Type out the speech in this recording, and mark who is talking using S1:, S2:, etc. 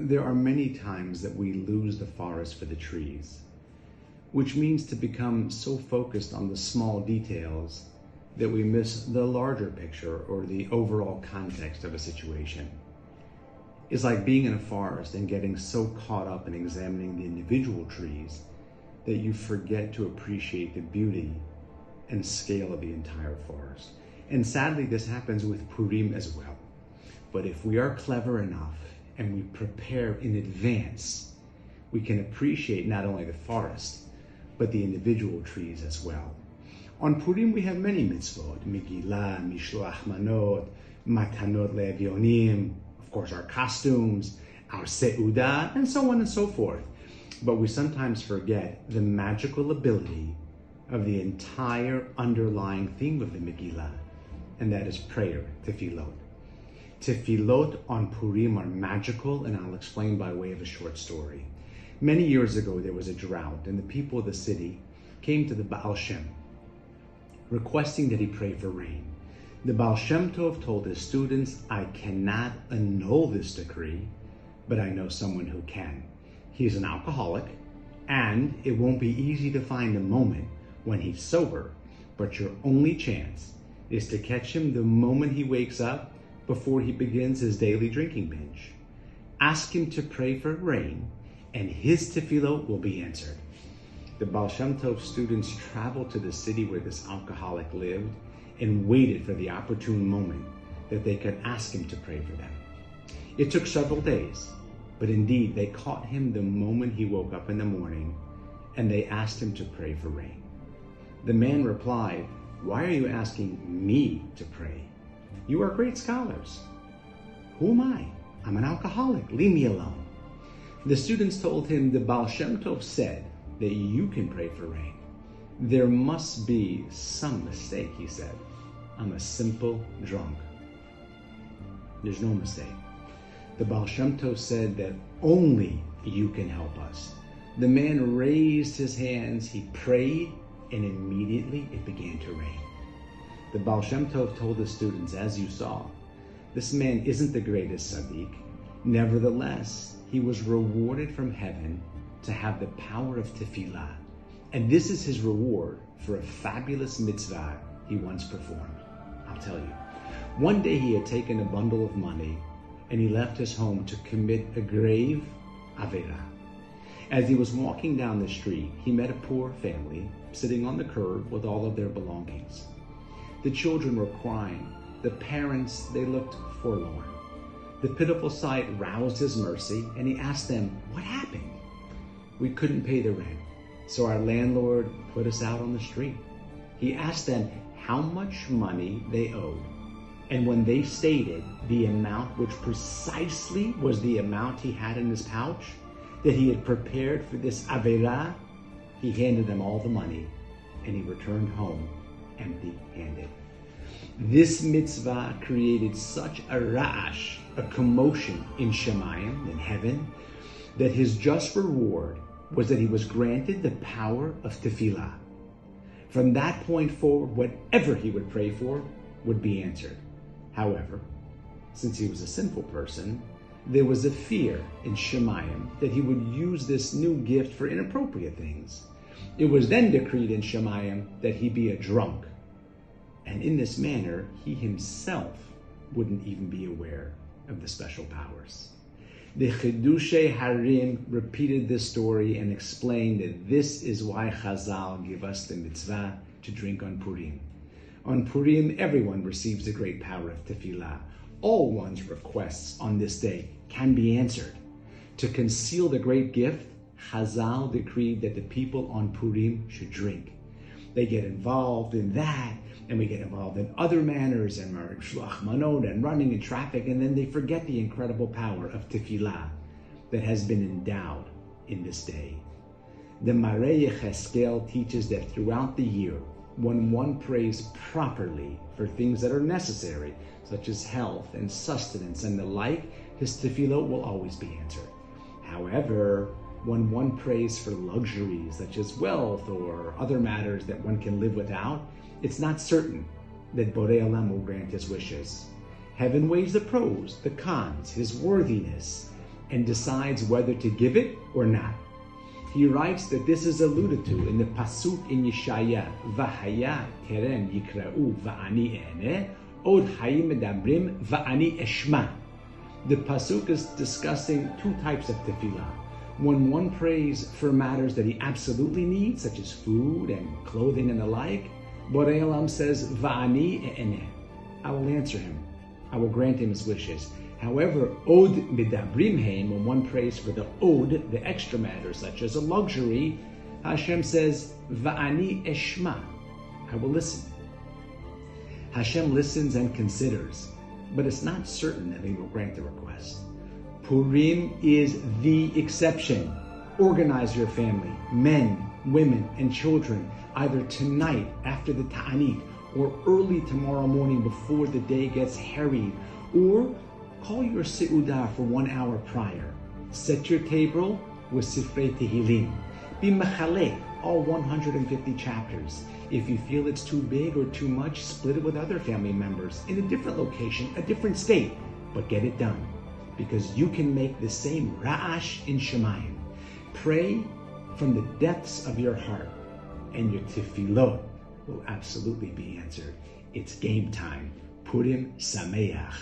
S1: There are many times that we lose the forest for the trees, which means to become so focused on the small details that we miss the larger picture or the overall context of a situation. It's like being in a forest and getting so caught up in examining the individual trees that you forget to appreciate the beauty and scale of the entire forest. And sadly, this happens with Purim as well. But if we are clever enough and we prepare in advance, we can appreciate not only the forest, but the individual trees as well. On Purim, we have many mitzvot: Megillah, Mishloach Manot, Matanot Le'Evyonim, of course our costumes, our Seudah, and so on and so forth. But we sometimes forget the magical ability of the entire underlying theme of the Megillah, and that is prayer, tefillot. Tefillot on Purim are magical, and I'll explain by way of a short story. Many years ago, there was a drought, and the people of the city came to the Baal Shem, requesting that he pray for rain. The Baal Shem Tov told his students, "I cannot annul this decree, but I know someone who can. He's an alcoholic, and it won't be easy to find a moment when he's sober, but your only chance is to catch him the moment he wakes up before he begins his daily drinking binge. Ask him to pray for rain, and his tefillot will be answered." The Baal Shem Tov students traveled to the city where this alcoholic lived and waited for the opportune moment that they could ask him to pray for them. It took several days, but indeed they caught him the moment he woke up in the morning, and they asked him to pray for rain. The man replied, "Why are you asking me to pray? You are great scholars. Who am I? I'm an alcoholic. Leave me alone." The students told him, "The Baal Shem Tov said that you can pray for rain." "There must be some mistake," he said. "I'm a simple drunk." "There's no mistake. The Baal Shem Tov said that only you can help us." The man raised his hands, he prayed, and immediately it began to rain. The Baal Shem Tov told the students, "As you saw, this man isn't the greatest tzaddik. Nevertheless, he was rewarded from heaven to have the power of tefillah. And this is his reward for a fabulous mitzvah he once performed." I'll tell you. One day he had taken a bundle of money and he left his home to commit a grave averah. As he was walking down the street, he met a poor family sitting on the curb with all of their belongings. The children were crying. The parents, they looked forlorn. The pitiful sight roused his mercy, and he asked them, "What happened?" "We couldn't pay the rent, so our landlord put us out on the street." He asked them how much money they owed, and when they stated the amount, which precisely was the amount he had in his pouch, that he had prepared for this averah, he handed them all the money, and he returned home empty-handed. This mitzvah created such a ra'ash, a commotion in Shemayim, in heaven, that his just reward was that he was granted the power of tefillah. From that point forward, whatever he would pray for would be answered. However, since he was a sinful person, there was a fear in Shemayim that he would use this new gift for inappropriate things. It was then decreed in Shemayim that he be a drunk. And in this manner, he himself wouldn't even be aware of the special powers. The Chidushei Harim repeated this story and explained that this is why Chazal give us the mitzvah to drink on Purim. On Purim, everyone receives the great power of tefillah. All one's requests on this day can be answered. To conceal the great gift, Chazal decreed that the people on Purim should drink. They get involved in that, and we get involved in other manners, and Shluach Manot, and running in traffic, and then they forget the incredible power of tefillah that has been endowed in this day. The Marei Yecheskel teaches that throughout the year, when one prays properly for things that are necessary, such as health and sustenance and the like, his tefillot will always be answered. However, when one prays for luxuries such as wealth or other matters that one can live without, it's not certain that Borei Olam will grant his wishes. Heaven weighs the pros, the cons, his worthiness, and decides whether to give it or not. He writes that this is alluded to in the Pasuk in Yeshaya, V'haya terem yikra'u va'ani ene, od hayim medabrim va'ani eshma. The Pasuk is discussing two types of tefillah. When one prays for matters that he absolutely needs, such as food and clothing and the like, Borei Olam says, Va'ani ene, I will answer him. I will grant him his wishes. However, od medabrim heim, when one prays for the od, the extra matters, such as a luxury, Hashem says, Va'ani eshma, I will listen. Hashem listens and considers, but it's not certain that he will grant the request. Purim is the exception. Organize your family, men, women, and children, either tonight after the Ta'anit, or early tomorrow morning before the day gets harried, or call your Seudah for 1 hour prior. Set your table with Sifrei Tehillim. Be mechalek, all 150 chapters. If you feel it's too big or too much, split it with other family members in a different location, a different state, but get it done. Because you can make the same ra'ash in Shemayim. Pray from the depths of your heart, and your tefillot will absolutely be answered. It's game time. Purim Sameach.